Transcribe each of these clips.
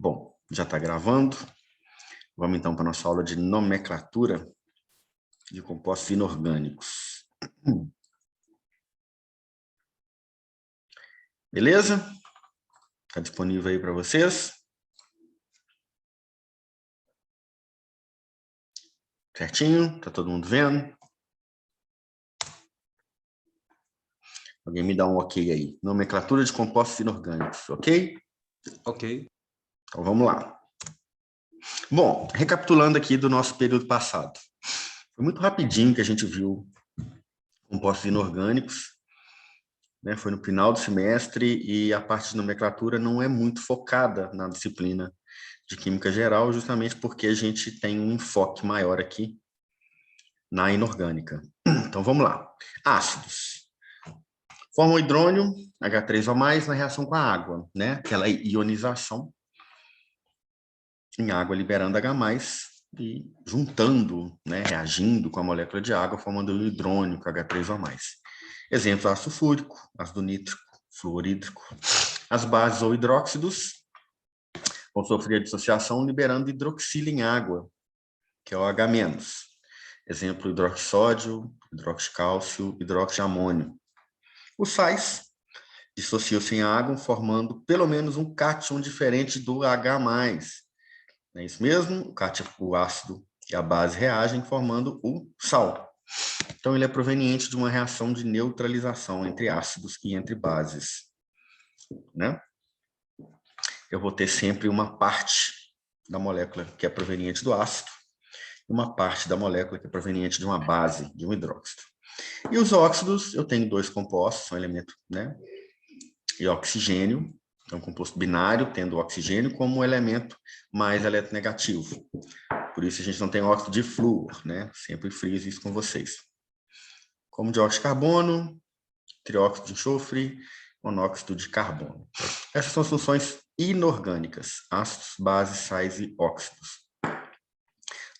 Bom, já está gravando. Vamos então para a nossa aula de nomenclatura de compostos inorgânicos. Beleza? Está disponível aí para vocês? Certinho? Está todo mundo vendo? Alguém me dá um ok aí. Nomenclatura de compostos inorgânicos, ok? Ok. Então vamos lá. Bom, recapitulando aqui do nosso período passado. Foi muito rapidinho que a gente viu compostos inorgânicos, né? Foi no final do semestre e a parte de nomenclatura não é muito focada na disciplina de Química Geral, justamente porque a gente tem um enfoque maior aqui na inorgânica. Então vamos lá. Ácidos. Formam hidrônio, H3O+, na reação com a água, né? Aquela ionização em água liberando H+, e juntando, né, reagindo com a molécula de água, formando o hidrônio com H3O+. Exemplos: ácido fúrico, ácido nítrico, fluorídrico. As bases ou hidróxidos vão sofrer a dissociação liberando hidroxila em água, que é o H-. Exemplo: hidroxódio, hidroxicálcio, hidroxiamônio. Os sais dissociam-se em água, formando pelo menos um cátion diferente do H+. Não é isso mesmo? O ácido e a base reagem, formando o sal. Então, ele é proveniente de uma reação de neutralização entre ácidos e entre bases, né? Eu vou ter sempre uma parte da molécula que é proveniente do ácido e uma parte da molécula que é proveniente de uma base, de um hidróxido. E os óxidos, eu tenho dois compostos, são elementos, né? E oxigênio, é um composto binário, tendo o oxigênio como elemento mais eletronegativo. Por isso a gente não tem óxido de flúor, né? Sempre friso isso com vocês. Como dióxido de carbono, trióxido de enxofre, monóxido de carbono. Essas são as funções inorgânicas: ácidos, bases, sais e óxidos.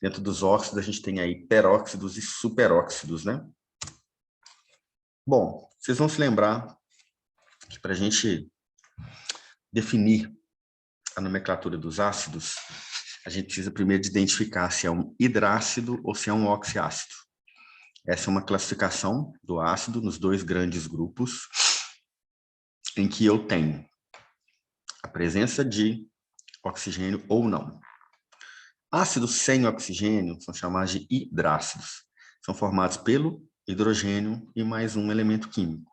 Dentro dos óxidos a gente tem aí peróxidos e superóxidos, né? Bom, vocês vão se lembrar que para a gente definir a nomenclatura dos ácidos, a gente precisa primeiro de identificar se é um hidrácido ou se é um oxiácido. Essa é uma classificação do ácido nos dois grandes grupos, em que eu tenho a presença de oxigênio ou não. Ácidos sem oxigênio são chamados de hidrácidos. São formados pelo hidrogênio e mais um elemento químico.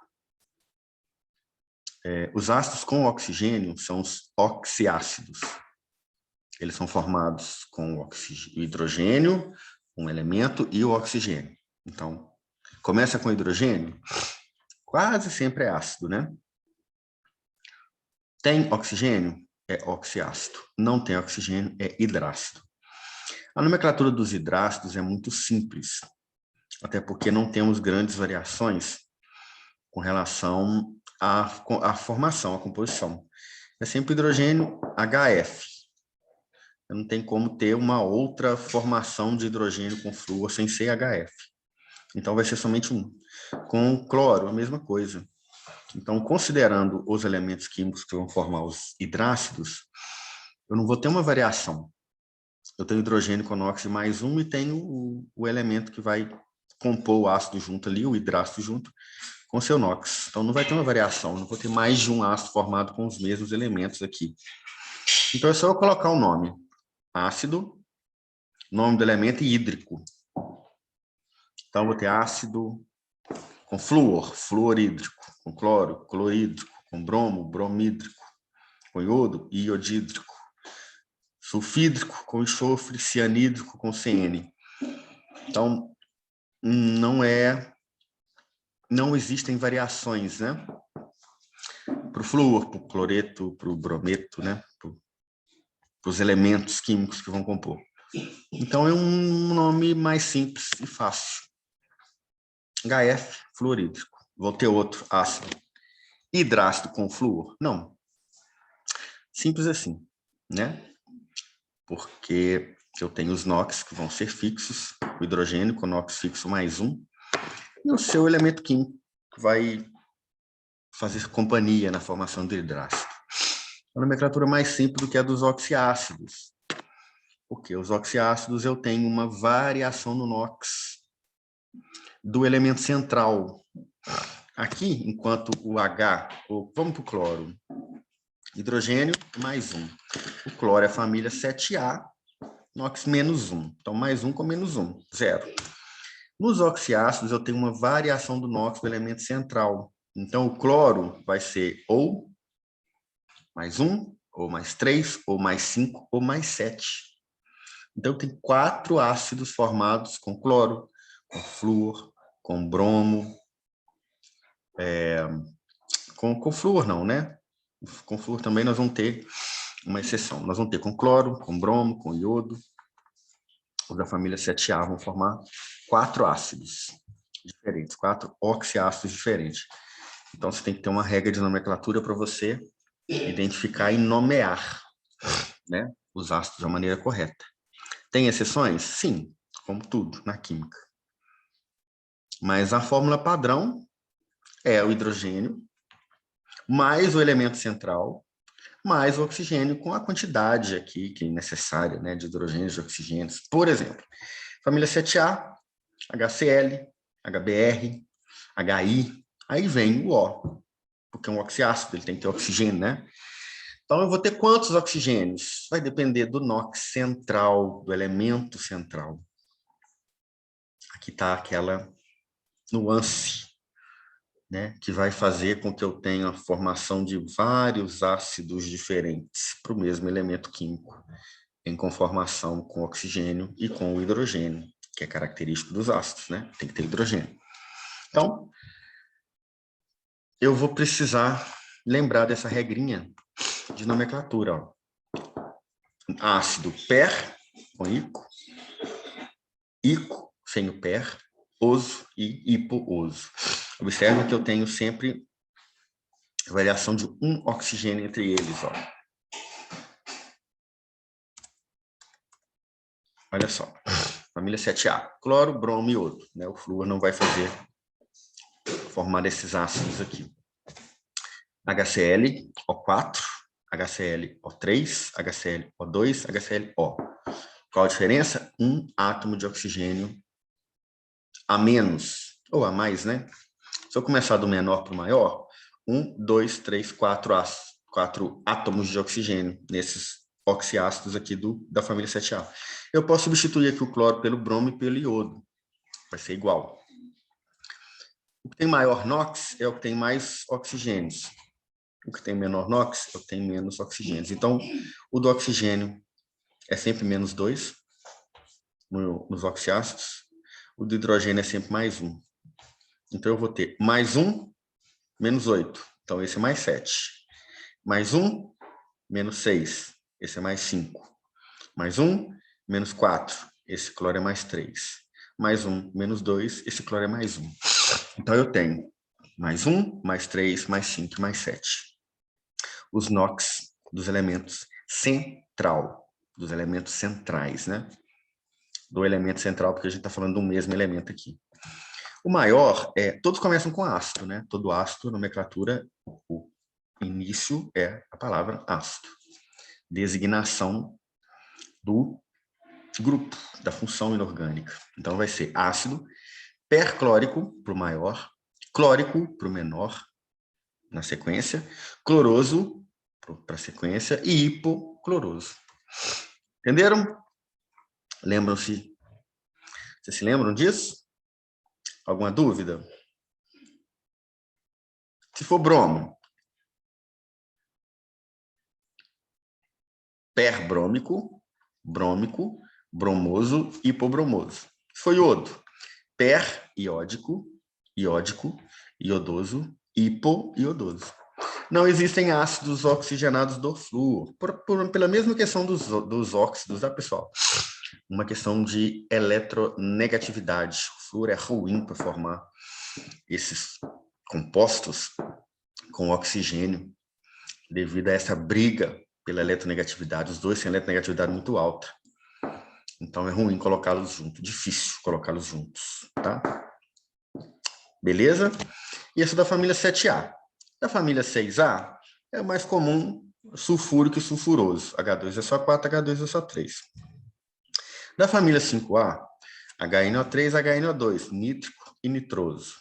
Os ácidos com oxigênio são os oxiácidos. Eles são formados com o hidrogênio, um elemento, e o oxigênio. Então, começa com hidrogênio, quase sempre é ácido, né? Tem oxigênio? É oxiácido. Não tem oxigênio? É hidrácido. A nomenclatura dos hidrácidos é muito simples, até porque não temos grandes variações com relação à formação, à composição. É sempre hidrogênio HF. Não tem como ter uma outra formação de hidrogênio com flúor sem ser HF. Então, vai ser somente um. Com cloro, a mesma coisa. Então, considerando os elementos químicos que vão formar os hidrácidos, eu não vou ter uma variação. Eu tenho hidrogênio com óxido mais um e tenho o elemento que vai compor o ácido junto ali, o hidrácido junto, com seu NOx. Então, não vai ter uma variação, não vou ter mais de um ácido formado com os mesmos elementos aqui. Então, é só eu colocar o nome. Ácido, nome do elemento e hídrico. Então, eu vou ter ácido com flúor, fluorídrico, com cloro, clorídrico, com bromo, bromídrico, com iodo, iodídrico, sulfídrico, com enxofre, cianídrico, com CN. Então, não existem variações, né? Para o flúor, para o cloreto, para o brometo, né? Para os elementos químicos que vão compor. Então, é um nome mais simples e fácil. HF, fluorídrico. Vou ter outro ácido. Hidrácido com flúor? Não. Simples assim, né? Porque eu tenho os NOx, que vão ser fixos, o hidrogênio com NOx fixo mais um, e o seu elemento químico, que vai fazer companhia na formação do hidrácido. uma nomenclatura mais simples do que a dos oxiácidos. Porque os oxiácidos eu tenho uma variação no NOx do elemento central. Aqui, enquanto o H, vamos para o cloro, hidrogênio mais 1. O cloro é a família 7A, NOx menos 1. Então, mais 1 com menos 1, 0. Nos oxiácidos, eu tenho uma variação do NOx do elemento central. Então, o cloro vai ser ou mais 1, ou mais 3, ou mais 5, ou mais 7. Então, tem 4 ácidos formados com cloro, com flúor, com bromo, com flúor não, né? Com flúor também nós vamos ter uma exceção. Nós vamos ter com cloro, com bromo, com iodo. Os da família 7A vão formar 4 ácidos diferentes, 4 oxiácidos diferentes. Então, você tem que ter uma regra de nomenclatura para você identificar e nomear, né, os ácidos da maneira correta. Tem exceções? Sim, como tudo na química. Mas a fórmula padrão é o hidrogênio mais o elemento central mais o oxigênio com a quantidade aqui que é necessária, né, de hidrogênios e oxigênios. Por exemplo, família 7A, HCl, HBr, HI, aí vem o O, porque é um oxiácido, ele tem que ter oxigênio, né? Então, eu vou ter quantos oxigênios? Vai depender do NOx central, do elemento central. Aqui está aquela nuance, né, que vai fazer com que eu tenha a formação de vários ácidos diferentes para o mesmo elemento químico, em conformação com o oxigênio e com o hidrogênio, que é característico dos ácidos, né? Tem que ter hidrogênio. Então, eu vou precisar lembrar dessa regrinha de nomenclatura. Ó. Ácido per, com ico, sem o per, oso e hipooso. Observe que eu tenho sempre variação de um oxigênio entre eles. Ó. Olha só, família 7A, cloro, bromo e iodo. Né? O flúor não vai formar esses ácidos aqui. HCl, O4, HCl, O3, HCl, O2, HCl, O. Qual a diferença? Um átomo de oxigênio a menos, ou a mais, né? Se eu começar do menor para o maior, 1, 2, 3, 4 átomos de oxigênio nesses oxiácidos aqui da família 7A. Eu posso substituir aqui o cloro pelo bromo e pelo iodo. Vai ser igual. O que tem maior NOx é o que tem mais oxigênios. O que tem menor NOx é o que tem menos oxigênios. Então, o do oxigênio é sempre menos 2 nos oxiácidos. O do hidrogênio é sempre mais 1. Então, eu vou ter mais 1, menos 8. Então, esse é mais 7. Mais 1, menos 6. Esse é mais 5. Mais 1, menos 4. Esse cloro é mais 3. Mais 1, menos 2. Esse cloro é mais 1. Então, eu tenho mais 1, mais 3, mais 5, mais 7. Os NOx dos elementos central, dos elementos centrais, né? Do elemento central, porque a gente está falando do mesmo elemento aqui. O maior todos começam com ácido, né? Todo ácido, nomenclatura, o início é a palavra ácido. Designação do grupo, da função inorgânica. Então, vai ser ácido perclórico para o maior, clórico para o menor, na sequência, cloroso para a sequência e hipocloroso. Entenderam? Lembram-se? Vocês se lembram disso? Alguma dúvida? Se for bromo, perbrômico, brômico, bromoso, hipobromoso. Se for iodo, periódico, iódico, iodoso, hipoiodoso. Não existem ácidos oxigenados do flúor, pela mesma questão dos óxidos, tá, pessoal? Uma questão de eletronegatividade. O flúor é ruim para formar esses compostos com oxigênio, devido a essa briga pela eletronegatividade. Os dois têm eletronegatividade muito alta. Então, é ruim colocá-los juntos, difícil colocá-los juntos, tá? Beleza? E esse da família 7A. Da família 6A, é o mais comum, sulfúrico e sulfuroso. H2SO4, H2SO3. Da família 5A, HNO3, HNO2, nítrico e nitroso.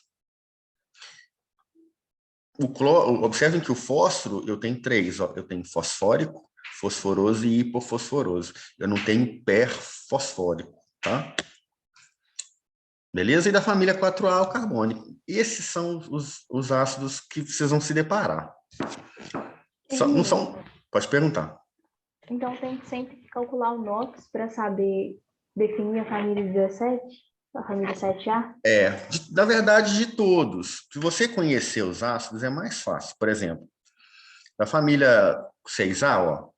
Observem que o fósforo, eu tenho três. Ó, eu tenho fosfórico, fosforoso e hipofosforoso. Eu não tenho perfosfórico, tá? Beleza? E da família 4A, o carbônico. Esses são os ácidos que vocês vão se deparar. Não são... Pode perguntar. Então, tem que sempre calcular o NOx para saber definir a família 17, a família 7A? Na verdade, de todos. Se você conhecer os ácidos, é mais fácil. Por exemplo, da família 6A, ó,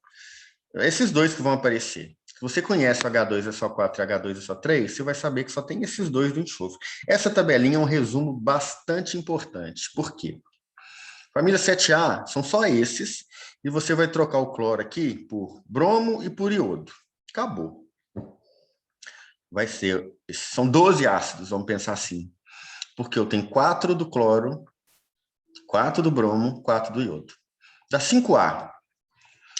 esses dois que vão aparecer. Se você conhece o H2SO4 e H2SO3, você vai saber que só tem esses dois do enxofre. Essa tabelinha é um resumo bastante importante. Por quê? Família 7A são só esses, e você vai trocar o cloro aqui por bromo e por iodo. Acabou. Vai ser, são 12 ácidos, vamos pensar assim. Porque eu tenho 4 do cloro, 4 do bromo, 4 do iodo. Da 5A,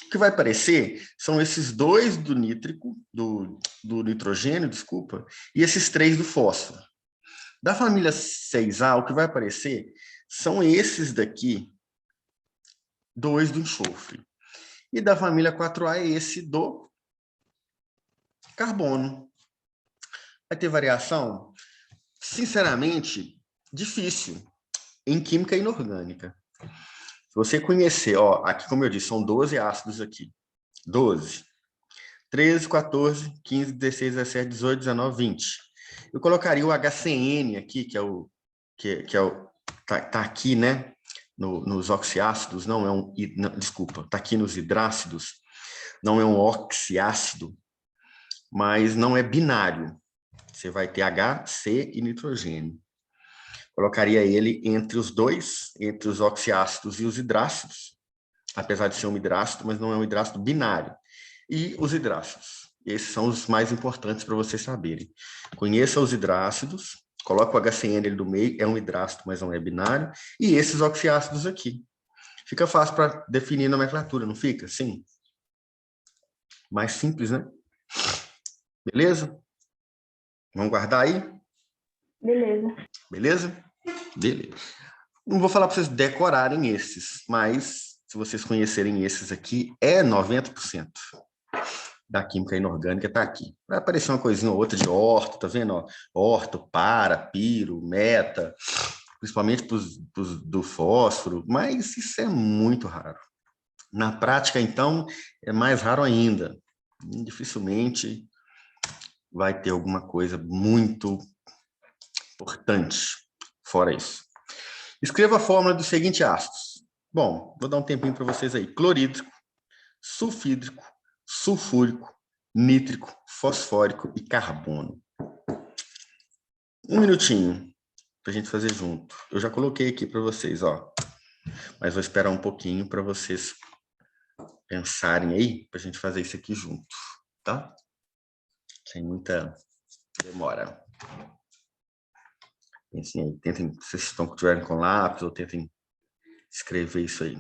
o que vai aparecer são esses 2 do nítrico, do nitrogênio, desculpa, e esses 3 do fósforo. Da família 6A, o que vai aparecer são esses daqui, 2 do enxofre. E da família 4A é esse do carbono. Vai ter variação? Sinceramente, difícil. Em química inorgânica. Se você conhecer, ó, aqui como eu disse, são 12 ácidos aqui. 12. 13, 14, 15, 16, 17, 18, 19, 20. Eu colocaria o HCN aqui, que é o... tá aqui, né? Nos oxiácidos, não é um... Não, desculpa, tá aqui nos hidrácidos. Não é um oxiácido, mas não é binário. Você vai ter H, C e nitrogênio. Colocaria ele entre os dois, entre os oxiácidos e os hidrácidos, apesar de ser um hidrácido, mas não é um hidrácido binário. E os hidrácidos. Esses são os mais importantes para vocês saberem. Conheça os hidrácidos, coloca o HCN do meio, é um hidrácido, mas não é binário, e esses oxiácidos aqui. Fica fácil para definir a nomenclatura, não fica? Sim. Mais simples, né? Beleza? Vamos guardar aí? Beleza. Beleza? Beleza. Não vou falar para vocês decorarem esses, mas se vocês conhecerem esses aqui, é 90% da química inorgânica está aqui. Vai aparecer uma coisinha ou outra de orto, tá vendo? Orto, para, piro, meta, principalmente do fósforo, mas isso é muito raro. Na prática, então, é mais raro ainda. Dificilmente vai ter alguma coisa muito importante fora isso. Escreva a fórmula dos seguintes ácidos. Bom, vou dar um tempinho para vocês aí. Clorídrico, sulfídrico, sulfúrico, nítrico, fosfórico e carbono. Um minutinho para a gente fazer junto. Eu já coloquei aqui para vocês, ó. Mas vou esperar um pouquinho para vocês pensarem aí, para a gente fazer isso aqui junto, tá? Sem muita demora. Pensem aí, tentem, se vocês estiverem com lápis, ou tentem escrever isso aí.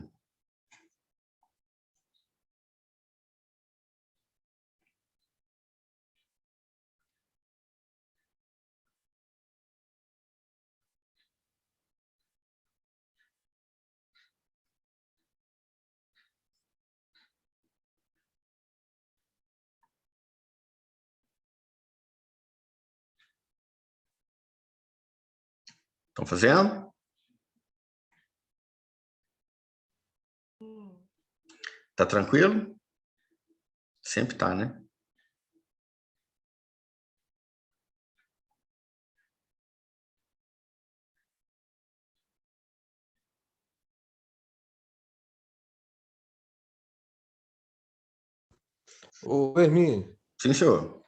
Estão fazendo? Tá tranquilo? Sempre tá, né? Ô, Hermínio, Sim, senhor.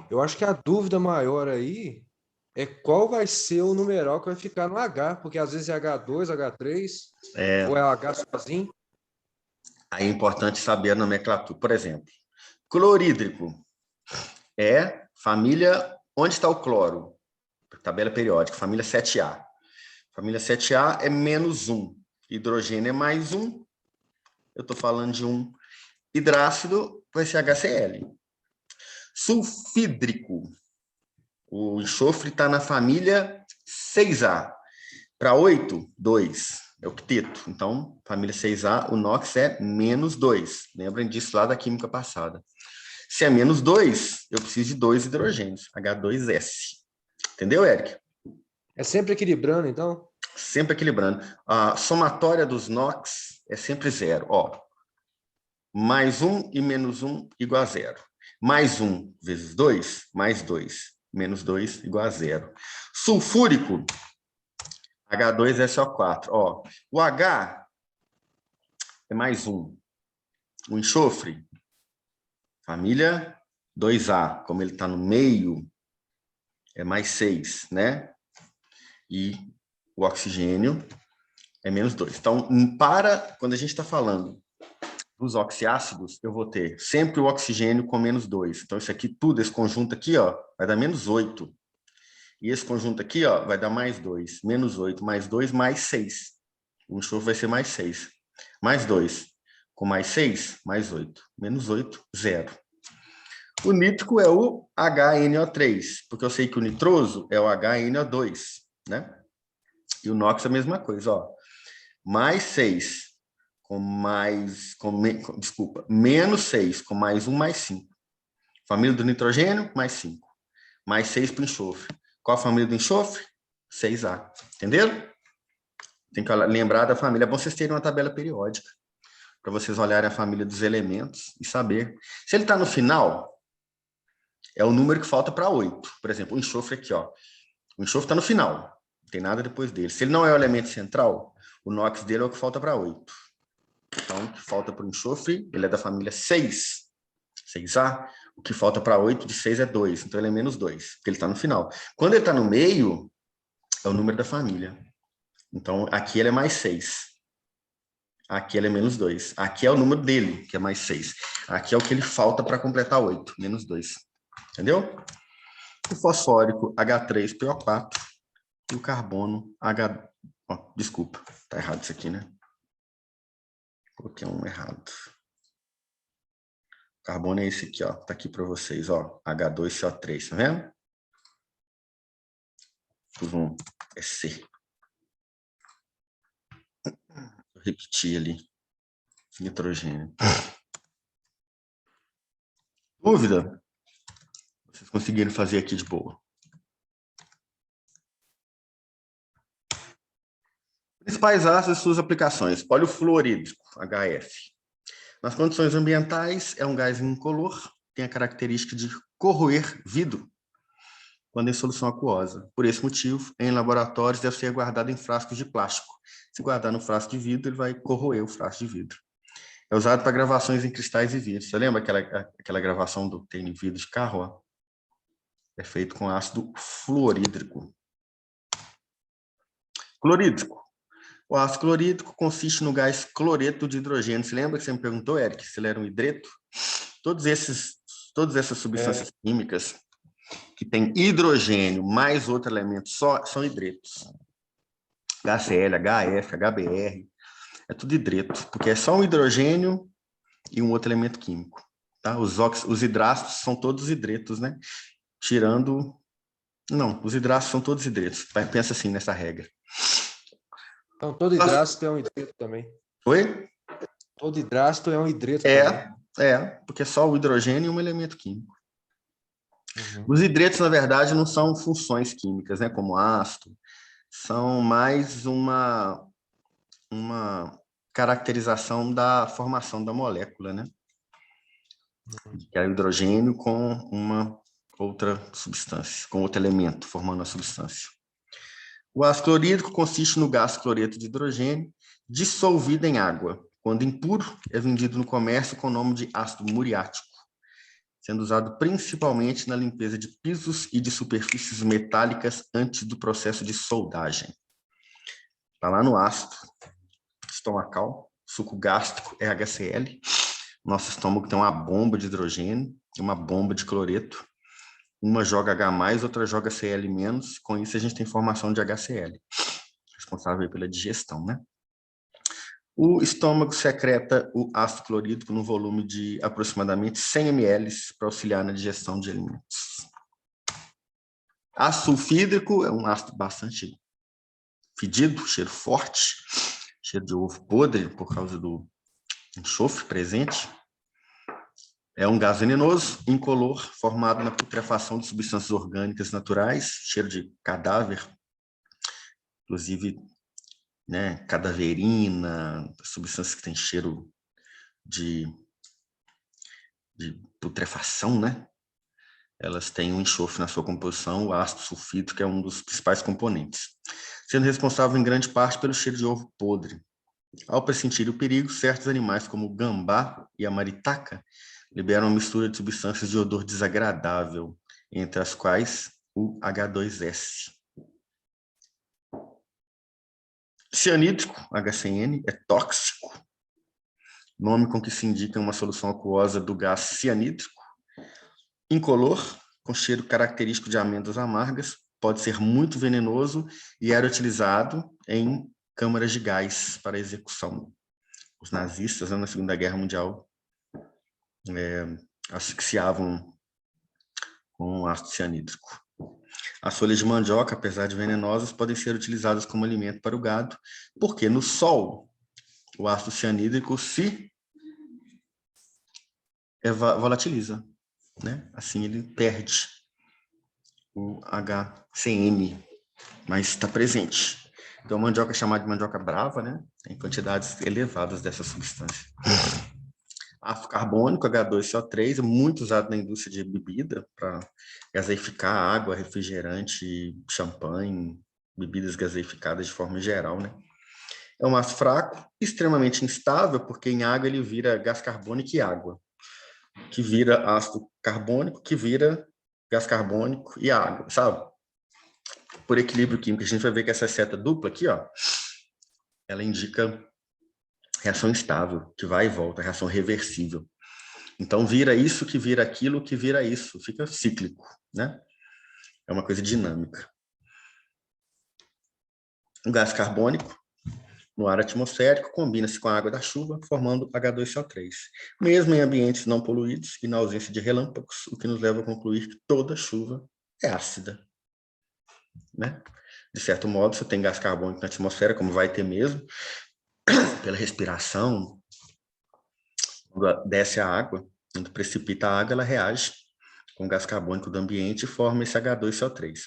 eu acho que a dúvida maior aí é qual vai ser o numeral que vai ficar no H, porque às vezes é H2, H3, ou é H sozinho. Aí é importante saber a nomenclatura. Por exemplo, clorídrico é família... Onde está o cloro? Tabela periódica, família 7A. Família 7A é -1. Hidrogênio é +1. eu estou falando de um hidrácido, vai ser HCl. Sulfídrico. O enxofre está na família 6A. Para 8, 2. É octeto. Então, família 6A, o NOx é menos 2. Lembrem disso lá da química passada. Se é menos 2, eu preciso de 2 hidrogênios, H2S. Entendeu, Eric? É sempre equilibrando, então? Sempre equilibrando. A somatória dos NOx é sempre 0. Ó, mais 1 e menos 1 igual a 0. Mais 1 vezes 2, mais 2. Menos 2 igual a 0. Sulfúrico, H2SO4. Ó, o H é mais 1. O enxofre, família 2A, como ele está no meio, é mais 6, né? E o oxigênio é menos 2. Então, quando a gente está falando dos oxiácidos, eu vou ter sempre o oxigênio com menos 2. Então, isso aqui tudo, esse conjunto aqui, ó, vai dar menos 8. E esse conjunto aqui, ó, vai dar mais 2. Menos 8, mais 2, mais 6. O enxofre vai ser mais 6. Mais 2. Com mais 6, mais 8. Menos 8, 0. O nítrico é o HNO3, porque eu sei que o nitroso é o HNO2, né? E o NOx é a mesma coisa, ó. Mais 6, menos 6, com mais 1, mais 5. Família do nitrogênio, mais 5. Mais 6 para o enxofre. Qual a família do enxofre? 6A. Entenderam? Tem que lembrar da família. É bom vocês terem uma tabela periódica, para vocês olharem a família dos elementos e saber. Se ele está no final, é o número que falta para 8. Por exemplo, o enxofre aqui, ó. O enxofre está no final. Não tem nada depois dele. Se ele não é o elemento central, o NOx dele é o que falta para 8. Então, o que falta para o enxofre, ele é da família 6. 6A. O que falta para 8 de 6 é 2. Então, ele é menos 2, porque ele está no final. Quando ele está no meio, é o número da família. Então, aqui ele é mais 6. Aqui ele é menos 2. Aqui é o número dele, que é mais 6. Aqui é o que ele falta para completar 8, menos 2. Entendeu? O fosfórico, H3PO4. E o carbono, desculpa, tá errado isso aqui, né? Coloquei um errado. O carbono é esse aqui, ó. Tá aqui para vocês, ó. H2CO3, tá vendo? O é C. Vou repetir ali. Nitrogênio. Dúvida? Vocês conseguiram fazer aqui de boa. Principais ácidos e suas aplicações. Poliofluorídrico, HF. Nas condições ambientais, é um gás incolor, tem a característica de corroer vidro quando em solução aquosa. Por esse motivo, em laboratórios, deve ser guardado em frascos de plástico. Se guardar no frasco de vidro, ele vai corroer o frasco de vidro. É usado para gravações em cristais e vidros. Você lembra aquela gravação do tem vidro de carro? Ó? É feito com ácido fluorídrico. Clorídrico. O ácido clorídrico consiste no gás cloreto de hidrogênio. Você lembra que você me perguntou, Eric, se ele era um hidreto? Todas essas substâncias químicas que têm hidrogênio mais outro elemento só são hidretos. HCl, HF, HBr, é tudo hidreto, porque é só um hidrogênio e um outro elemento químico. Tá? Os hidrácidos são todos hidretos, né? Tirando... Não, os hidrácidos são todos hidretos. Pensa assim nessa regra. Então, todo hidrácido é um hidreto também. Oi? Todo hidrácido é um hidreto também. Porque é só o hidrogênio e um elemento químico. Uhum. Os hidretos, na verdade, não são funções químicas, né? Como ácido. São mais uma caracterização da formação da molécula, né? Que é o hidrogênio com uma outra substância, com outro elemento, formando a substância. O ácido clorídrico consiste no gás cloreto de hidrogênio dissolvido em água. Quando impuro, é vendido no comércio com o nome de ácido muriático, sendo usado principalmente na limpeza de pisos e de superfícies metálicas antes do processo de soldagem. Está lá no ácido estomacal, suco gástrico é HCl. Nosso estômago tem uma bomba de hidrogênio e uma bomba de cloreto. Uma joga H+, outra joga Cl-. Com isso, a gente tem formação de HCl, responsável pela digestão, né? O estômago secreta o ácido clorídrico no volume de aproximadamente 100 ml para auxiliar na digestão de alimentos. Ácido sulfídrico é um ácido bastante fedido, cheiro forte, cheiro de ovo podre por causa do enxofre presente. É um gás venenoso, incolor, formado na putrefação de substâncias orgânicas naturais, cheiro de cadáver, inclusive, né, cadaverina, substâncias que têm cheiro de putrefação, né? Elas têm um enxofre na sua composição, o ácido sulfídrico é um dos principais componentes, sendo responsável em grande parte pelo cheiro de ovo podre. Ao pressentir o perigo, certos animais, como o gambá e a maritaca, liberam uma mistura de substâncias de odor desagradável, entre as quais o H2S. Cianídrico, HCN, é tóxico, nome com que se indica uma solução aquosa do gás cianídrico, incolor, com cheiro característico de amêndoas amargas, pode ser muito venenoso e era utilizado em câmaras de gás para execução. Os nazistas, na Segunda Guerra Mundial, asfixiavam com ácido cianídrico. As folhas de mandioca, apesar de venenosas, podem ser utilizadas como alimento para o gado, porque no sol o ácido cianídrico se volatiliza, né? Assim ele perde o HCN, mas está presente. Então, a mandioca é chamada de mandioca brava, né? Tem quantidades elevadas dessa substância. Ácido carbônico, H2CO3, é muito usado na indústria de bebida para gaseificar água, refrigerante, champanhe, bebidas gaseificadas de forma geral, né? É um ácido fraco, extremamente instável, porque em água ele vira gás carbônico e água, que vira ácido carbônico, que vira gás carbônico e água, sabe? Por equilíbrio químico, a gente vai ver que essa seta dupla aqui, ó, ela indica reação estável, que vai e volta, reação reversível. Então, vira isso, que vira aquilo, que vira isso. Fica cíclico, né? É uma coisa dinâmica. O gás carbônico, no ar atmosférico, combina-se com a água da chuva, formando H2CO3. Mesmo em ambientes não poluídos e na ausência de relâmpagos, o que nos leva a concluir que toda chuva é ácida, né? De certo modo, você tem gás carbônico na atmosfera, como vai ter mesmo, pela respiração. Quando desce a água, quando precipita a água, ela reage com o gás carbônico do ambiente e forma esse H2CO3.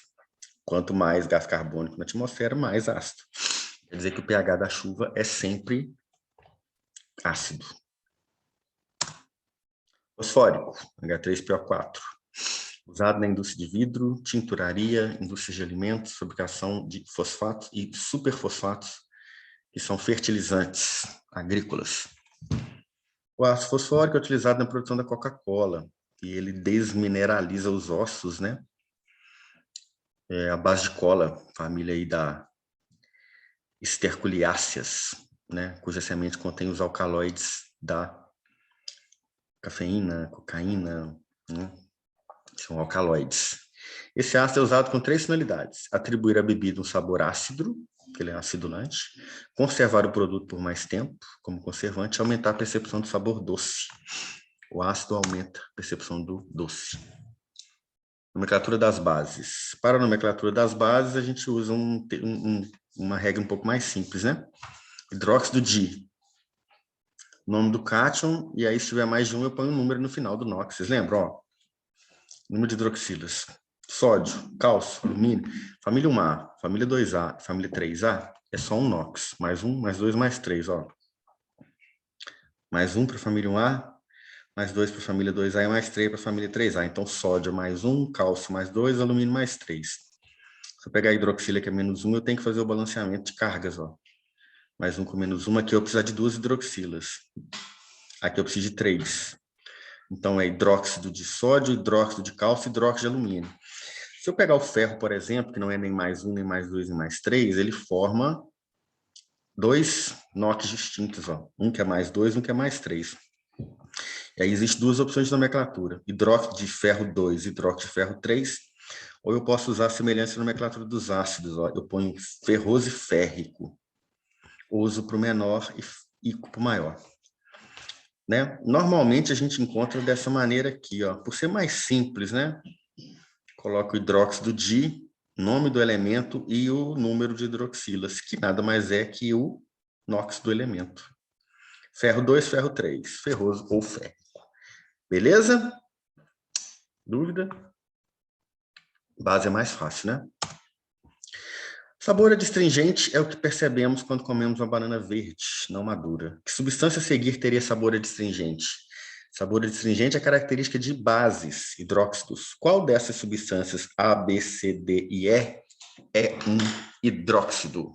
Quanto mais gás carbônico na atmosfera, mais ácido. Quer dizer que o pH da chuva é sempre ácido. Fosfórico, H3PO4. Usado na indústria de vidro, tinturaria, indústria de alimentos, fabricação de fosfatos e superfosfatos, que são fertilizantes agrícolas. O ácido fosfórico é utilizado na produção da Coca-Cola, e ele desmineraliza os ossos, né? A base de cola, família aí da Sterculiáceas, né? Cuja semente contém os alcaloides da cafeína, cocaína, né? São alcaloides. Esse ácido é usado com 3 finalidades: atribuir à bebida um sabor ácido, que ele é acidulante, conservar o produto por mais tempo, como conservante, e aumentar a percepção do sabor doce. O ácido aumenta a percepção do doce. Nomenclatura das bases. Para a nomenclatura das bases, a gente usa uma regra um pouco mais simples, né? Hidróxido de nome do cátion, e aí se tiver mais de um, eu ponho um número no final do NOx. Vocês lembram? Ó, número de hidroxilas. Sódio, cálcio, alumínio. Família 1A, família 2A, família 3A, é só um NOx. Mais 1, mais 2, mais 3, ó. Mais 1 para a família 1A, mais 2 para a família 2A e mais 3 para a família 3A. Então, sódio mais 1, cálcio mais 2, alumínio mais 3. Se eu pegar a hidroxila, que é menos 1, eu tenho que fazer o balanceamento de cargas, ó. Mais 1 com menos 1, aqui eu preciso de 2 hidroxilas. Aqui eu preciso de 3. Então, é hidróxido de sódio, hidróxido de cálcio e hidróxido de alumínio. Se eu pegar o ferro, por exemplo, que não é nem mais 1, nem mais 2, nem mais 3, ele forma 2 NOx distintos, ó. Um que é mais 2, um que é mais 3. E aí existem 2 opções de nomenclatura: hidróxido de ferro 2, hidróxido de ferro 3, ou eu posso usar a semelhança à nomenclatura dos ácidos, ó. Eu ponho ferroso e férrico. Uso para o menor e e cupo maior. Né? Normalmente a gente encontra dessa maneira aqui, ó, por ser mais simples, né? Coloca o hidróxido de, nome do elemento e o número de hidroxilas, que nada mais é que o NOx do elemento. Ferro 2, ferro 3, ferroso ou férrico. Beleza? Dúvida? Base é mais fácil, né? Sabor adstringente é o que percebemos quando comemos uma banana verde, não madura. Que substância a seguir teria sabor adstringente? Sabor adstringente é característica de bases, hidróxidos. Qual dessas substâncias A, B, C, D e E é um hidróxido?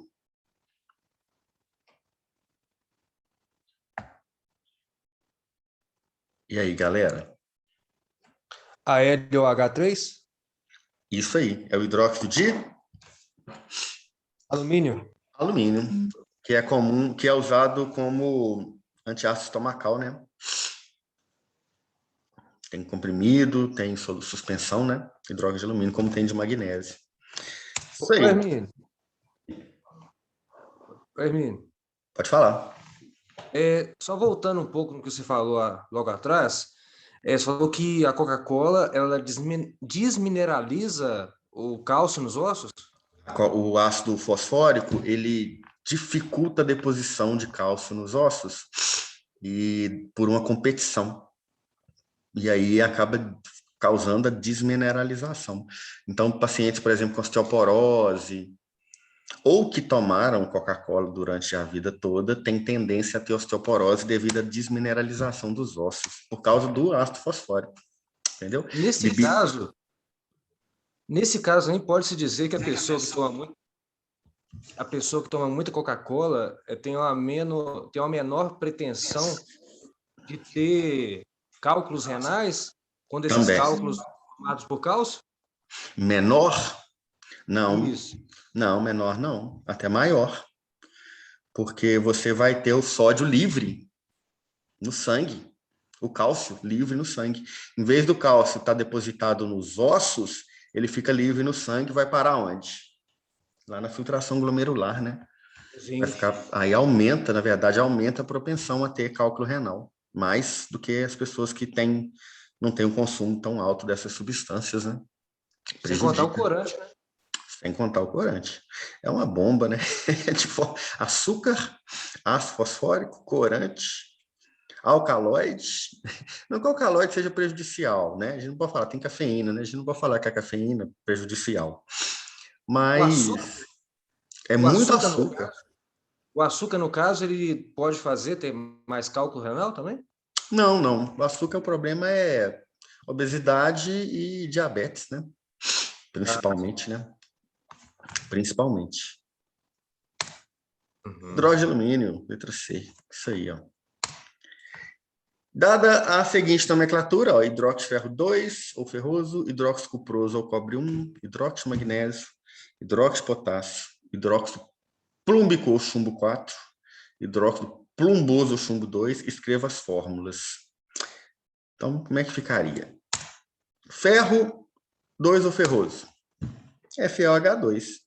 E aí, galera? AlOH3? Isso aí, é o hidróxido de Alumínio? alumínio, que é comum, que é usado como antiácido estomacal, né? Tem comprimido, tem suspensão, né? Hidróxido de alumínio, como tem de magnésio. Isso aí. Hermínio, Pode falar. só voltando um pouco no que você falou logo atrás, você falou que a Coca-Cola ela desmineraliza o cálcio nos ossos? O ácido fosfórico, ele dificulta a deposição de cálcio nos ossos e por uma competição. E aí acaba causando a desmineralização. Então, pacientes, por exemplo, com osteoporose ou que tomaram Coca-Cola durante a vida toda, têm tendência a ter osteoporose devido à desmineralização dos ossos, por causa do ácido fosfórico. Entendeu? Nesse caso, nem pode-se dizer que a pessoa que toma muita Coca-Cola tem uma menor pretensão de ter cálculos renais, quando esses Também. cálculos são formados por cálcio? Menor? Não. Isso. Não, menor não. Até maior. Porque você vai ter o sódio livre no sangue. O cálcio livre no sangue. Em vez do cálcio estar depositado nos ossos, ele fica livre no sangue e vai parar onde? Lá na filtração glomerular, né? Vai ficar, aí aumenta, na verdade, aumenta a propensão a ter cálculo renal, mais do que as pessoas que não têm um consumo tão alto dessas substâncias, né? Sem contar o corante, né? Sem contar o corante. É uma bomba, né? Tipo, açúcar, ácido fosfórico, corante, alcaloide. Não que o alcaloide seja prejudicial, né? A gente não pode falar, tem cafeína, né? A gente não pode falar que a cafeína é prejudicial. Mas é muito açúcar. O açúcar, no caso, ele pode ter mais cálculo renal também? Não, não. O açúcar, o problema é obesidade e diabetes, né? Principalmente, né? Principalmente. Hidróxido de alumínio, letra C. Isso aí, ó. Dada a seguinte nomenclatura, ó, hidróxido de ferro 2, ou ferroso, hidróxido cuproso, ou cobre 1, hidróxido de magnésio, hidróxido de potássio, hidróxido plúmbico, ou chumbo 4, hidróxido plumboso, ou chumbo 2, escreva as fórmulas. Então, como é que ficaria? Ferro 2 ou ferroso? FeOH2.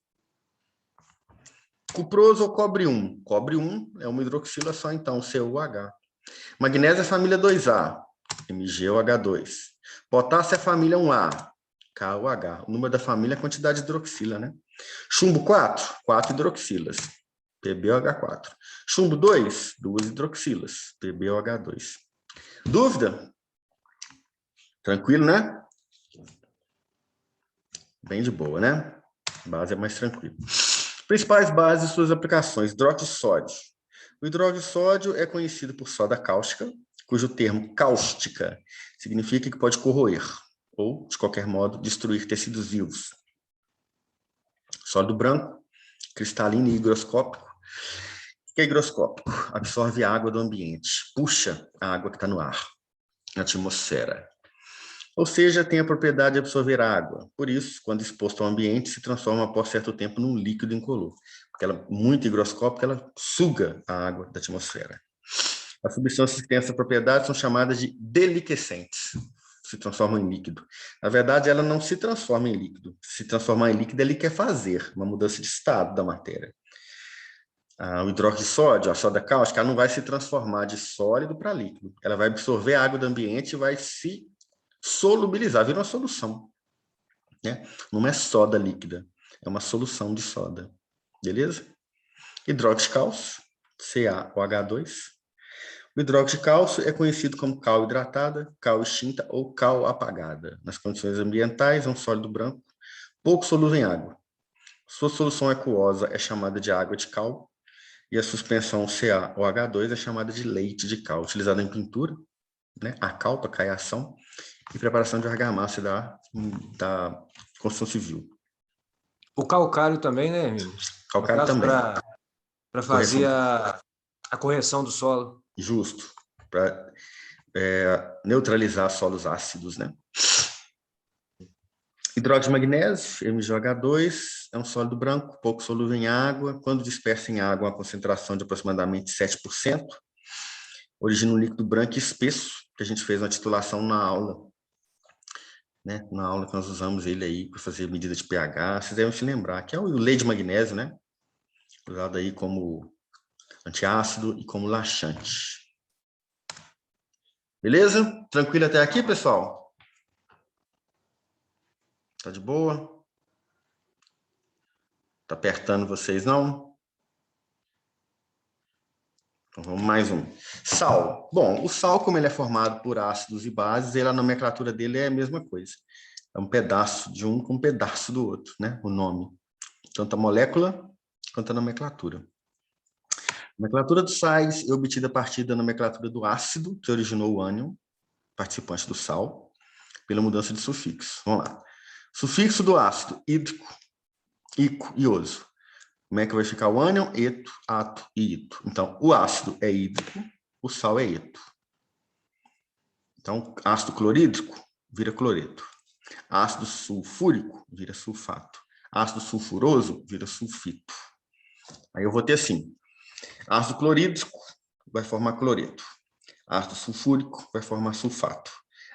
Cuproso ou cobre 1? Cobre 1 é uma hidroxila só, então, CuH. Magnésio é família 2A, MgOH2. Potássio é família 1A, KOH. O número da família é a quantidade de hidroxila, né? Chumbo 4, 4 hidroxilas, PbOH4. Chumbo 2, 2 hidroxilas, PbOH2. Dúvida? Tranquilo, né? Bem de boa, né? Base é mais tranquilo. Principais bases e suas aplicações. Hidróxido de sódio. O hidróxido de sódio é conhecido por soda cáustica, cujo termo cáustica significa que pode corroer ou, de qualquer modo, destruir tecidos vivos. Sólido branco, cristalino e higroscópico. O que é higroscópico? Absorve a água do ambiente, puxa a água que está no ar, na atmosfera. Ou seja, tem a propriedade de absorver água. Por isso, quando exposto ao ambiente, se transforma após certo tempo num líquido incolor. Porque ela é muito higroscópica, ela suga a água da atmosfera. As substâncias que têm essa propriedade são chamadas de deliquescentes. Se transformam em líquido. Na verdade, ela não se transforma em líquido. Se transformar em líquido é liquefazer, uma mudança de estado da matéria. O hidróxido de sódio, a soda cáustica, ela não vai se transformar de sólido para líquido. Ela vai absorver a água do ambiente e vai se solubilizar, vira uma solução, né? Não é soda líquida, é uma solução de soda. Beleza? Hidróxido de cálcio, CaOH2. O hidróxido de cálcio é conhecido como cal hidratada, cal extinta ou cal apagada. Nas condições ambientais, é um sólido branco, pouco solúvel em água. Sua solução aquosa é chamada de água de cal e a suspensão CaOH2 é chamada de leite de cal, utilizada em pintura, né? A cal para caiação e preparação de argamassa da construção civil. O calcário também, né, Emílio? Calcário também. Para fazer a correção do solo. Justo. Para neutralizar solos ácidos, né? Hidróxido de magnésio, MgH2, é um sólido branco, pouco solúvel em água. Quando dispersa em água, uma concentração de aproximadamente 7%. Origina um líquido branco e espesso, que a gente fez uma titulação na aula. Né? Na aula que nós usamos ele aí para fazer medida de pH. Vocês devem se lembrar, que é o leite de magnésio, né? Usado aí como antiácido e como laxante. Beleza? Tranquilo até aqui, pessoal? Tá de boa? Tá apertando vocês, não? Então vamos mais um. Sal. Bom, o sal, como ele é formado por ácidos e bases, a nomenclatura dele é a mesma coisa. É um pedaço de um com um pedaço do outro, né? O nome. Tanto a molécula quanto a nomenclatura. A nomenclatura dos sais é obtida a partir da nomenclatura do ácido, que originou o ânion, participante do sal, pela mudança de sufixo. Vamos lá. Sufixo do ácido, hídrico, ico, ioso. Como é que vai ficar o ânion? Eto, ato e ito. Então, o ácido é hídrico, o sal é eto. Então, ácido clorídrico vira cloreto. Ácido sulfúrico vira sulfato. Ácido sulfuroso vira sulfito. Aí eu vou ter assim, ácido clorídrico vai formar cloreto. Ácido sulfúrico vai formar sulfato.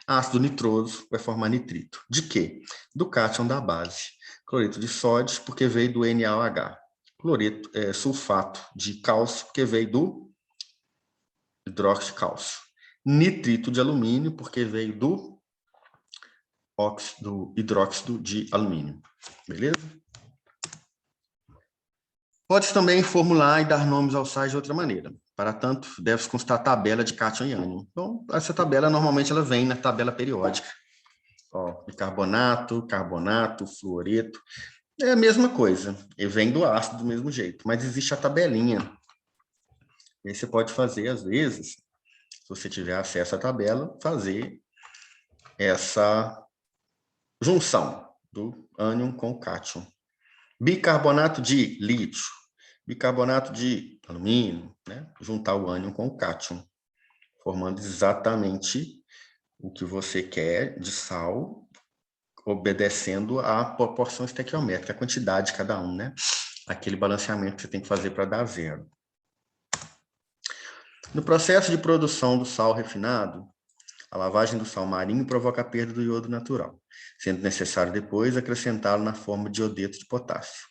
Ácido nitroso vai formar nitrito. De quê? Do cátion da base. Cloreto de sódio, porque veio do NaOH. Cloreto, sulfato de cálcio, porque veio do hidróxido de cálcio. Nitrito de alumínio, porque veio do hidróxido de alumínio. Beleza? Pode-se também formular e dar nomes aos sais de outra maneira. Para tanto, deve-se constar a tabela de cátion e ânion. Então, essa tabela, normalmente, ela vem na tabela periódica. Ó, bicarbonato, carbonato, fluoreto. É a mesma coisa. E vem do ácido do mesmo jeito. Mas existe a tabelinha. E aí você pode fazer, às vezes, se você tiver acesso à tabela, fazer essa junção do ânion com o cátion. Bicarbonato de lítio, bicarbonato de alumínio, né? Juntar o ânion com o cátion, formando exatamente o que você quer de sal, obedecendo à proporção estequiométrica, a quantidade de cada um, né? Aquele balanceamento que você tem que fazer para dar zero. No processo de produção do sal refinado, a lavagem do sal marinho provoca a perda do iodo natural, sendo necessário depois acrescentá-lo na forma de iodeto de potássio.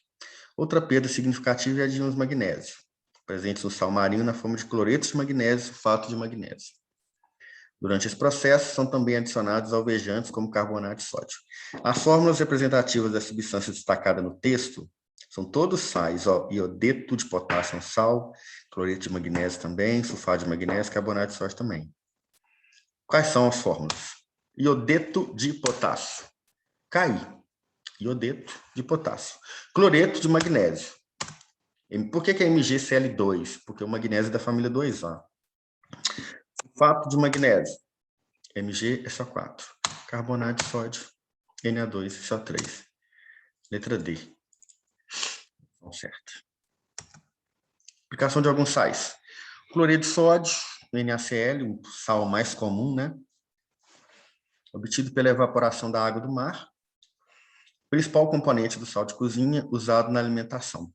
Outra perda significativa é a de íons magnésio, presentes no sal marinho na forma de cloreto de magnésio e sulfato de magnésio. Durante esse processo, são também adicionados alvejantes como carbonato de sódio. As fórmulas representativas da substância destacada no texto são todos sais, ó, iodeto de potássio é um sal, cloreto de magnésio também, sulfato de magnésio, carbonato de sódio também. Quais são as fórmulas? Iodeto de potássio, Ki, iodeto de potássio. Cloreto de magnésio. Por que é MgCl2? Porque o magnésio é da família 2A. Sulfato de magnésio, Mg é só 4. Carbonato de sódio, Na2 só 3. Letra D. Então, certo. Aplicação de alguns sais. Cloreto de sódio, NaCl, o sal mais comum, né? Obtido pela evaporação da água do mar. Principal componente do sal de cozinha usado na alimentação.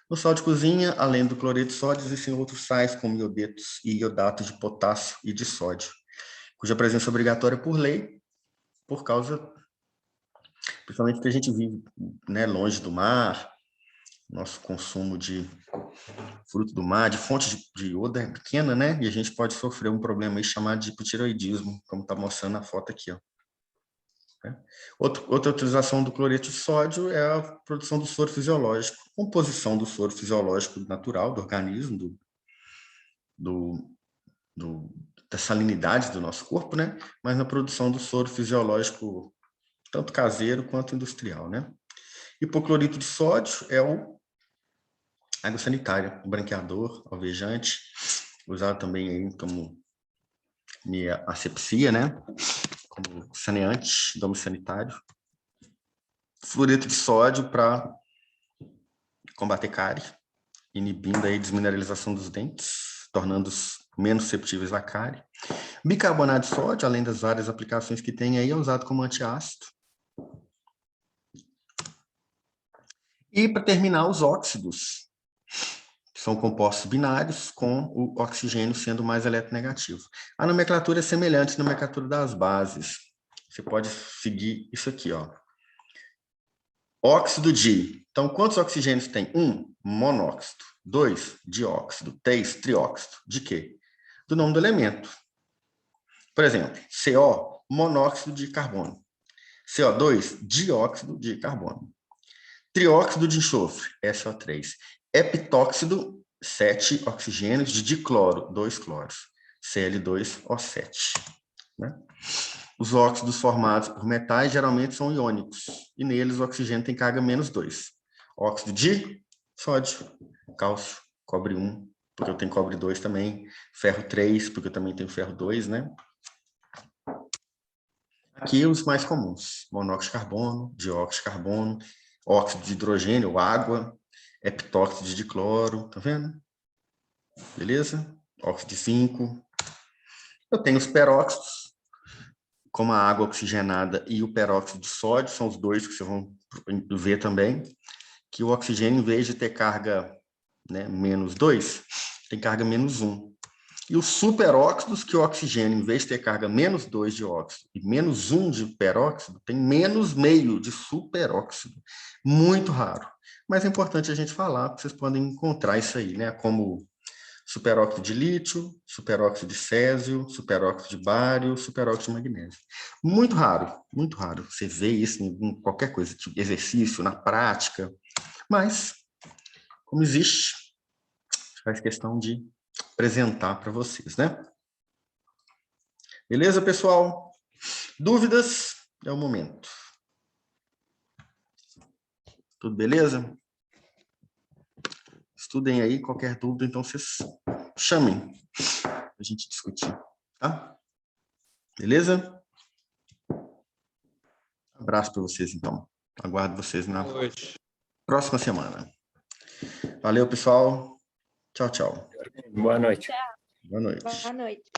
No sal de cozinha, além do cloreto de sódio, existem outros sais como iodetos e iodato de potássio e de sódio, cuja presença é obrigatória por lei, por causa, principalmente que a gente vive, né, longe do mar, Nosso consumo de fruto do mar, de fonte de iodo é pequena, né? E a gente pode sofrer um problema aí chamado de hipotireoidismo, como está mostrando na foto aqui, ó. Outra utilização do cloreto de sódio é a produção do soro fisiológico, composição do soro fisiológico natural do organismo, da salinidade do nosso corpo, né? Mas na produção do soro fisiológico, tanto caseiro quanto industrial, né? Hipoclorito de sódio é água sanitária, branqueador, alvejante, usado também aí como asepsia, né? Como saneante, domo sanitário. Fluoreto de sódio para combater cárie, inibindo aí a desmineralização dos dentes, tornando-os menos susceptíveis à cárie. Bicarbonato de sódio, além das várias aplicações que tem aí, é usado como antiácido. E, para terminar, os óxidos, que são compostos binários, com o oxigênio sendo mais eletronegativo. A nomenclatura é semelhante à nomenclatura das bases. Você pode seguir isso aqui, ó. Óxido de. Então, quantos oxigênios tem? 1, monóxido. 2, dióxido. 3, trióxido. De quê? Do nome do elemento. Por exemplo, CO, monóxido de carbono. CO2, dióxido de carbono. Trióxido de enxofre, SO3. Epitóxido, 7 oxigênios de dicloro, 2 cloros, Cl2O7. Né? Os óxidos formados por metais geralmente são iônicos, e neles o oxigênio tem carga -2. Óxido de sódio, cálcio, cobre 1, porque eu tenho cobre 2 também, ferro 3, porque eu também tenho ferro 2, né? Aqui os mais comuns, monóxido de carbono, dióxido de carbono, óxido de hidrogênio, água, epitóxido de dicloro, tá vendo? Beleza? Óxido de zinco. Eu tenho os peróxidos, como a água oxigenada e o peróxido de sódio, são os dois que vocês vão ver também, que o oxigênio, em vez de ter carga, né, -2, tem carga -1. E os superóxidos, que o oxigênio, em vez de ter carga -2 de óxido e -1 de peróxido, tem -0,5 de superóxido. Muito raro. Mas é importante a gente falar, porque vocês podem encontrar isso aí, né? Como superóxido de lítio, superóxido de césio, superóxido de bário, superóxido de magnésio. Muito raro, muito raro. Você vê isso em qualquer coisa, tipo exercício, na prática. Mas, como existe, faz questão de apresentar para vocês, né? Beleza, pessoal? Dúvidas? É o momento. Tudo beleza? Estudem aí, qualquer dúvida, então vocês chamem para a gente discutir, tá? Beleza? Abraço para vocês, então. Aguardo vocês na próxima semana. Valeu, pessoal. Tchau, tchau. Boa noite. Tchau. Boa noite. Boa noite.